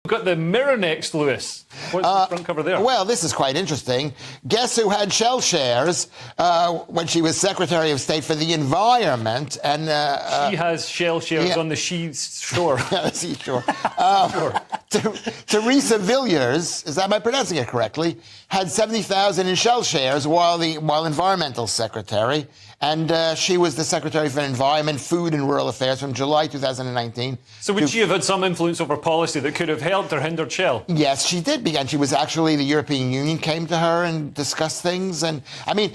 We've got the Mirror next, Lewis. What's the front cover there? Well, this is quite interesting. Guess who had Shell shares when she was Secretary of State for the Environment? And she has Shell shares on the seashore. Yeah, the seashore. Teresa Villiers, am I pronouncing it correctly, had 70,000 in Shell shares while Environmental Secretary. And she was the Secretary for Environment, Food and Rural Affairs from July 2019. So would she have had some influence over policy that could have helped or hindered Shell? Yes, she did. And she was actually, the European Union came to her and discussed things. And I mean,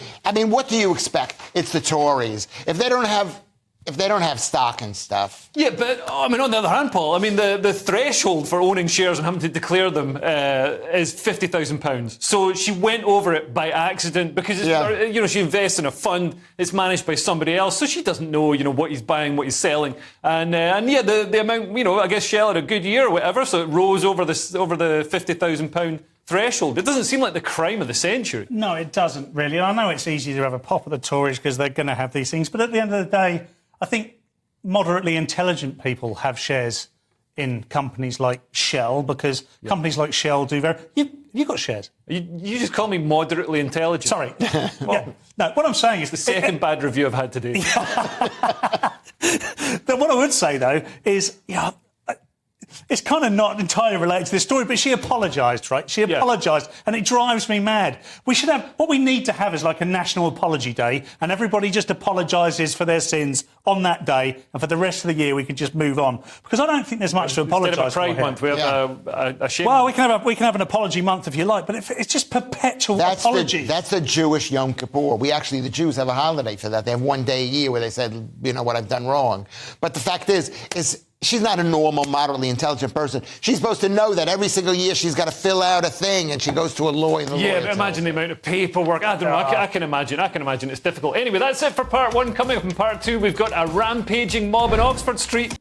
what do you expect? It's the Tories. If they don't have stock and stuff. Yeah, but on the other hand, Paul, the threshold for owning shares and having to declare them is £50,000. So she went over it by accident because she invests in a fund. It's managed by somebody else, so she doesn't know what he's buying, what he's selling, and the amount. I guess Shell had a good year or whatever, so it rose over the £50,000 threshold. It doesn't seem like the crime of the century. No, it doesn't really. I know it's easy to have a pop at the Tories because they're going to have these things, but at the end of the day, I think moderately intelligent people have shares in companies like Shell because companies like Shell do very... You've got shares. You just call me moderately intelligent. Sorry. No, what I'm saying is... The second bad review I've had today. What I would say, though, is... it's kind of not entirely related to this story, but she apologised, right? She apologised, and it drives me mad. What we need to have is like a national apology day, and everybody just apologises for their sins on that day, and for the rest of the year we can just move on. Because I don't think there's much to apologise for. Instead of a Pride Month, we have a shame. Well, we can have an apology month if you like, but it's just perpetual apology. That's the Jewish Yom Kippur. The Jews have a holiday for that. They have one day a year where they said, what I've done wrong. But the fact is she's not a normal, moderately intelligent person. She's supposed to know that every single year she's got to fill out a thing, and she goes to a lawyer. But imagine the amount of paperwork. I don't know. I can imagine. It's difficult. Anyway, that's it for part one. Coming up in part two, we've got a rampaging mob in Oxford Street.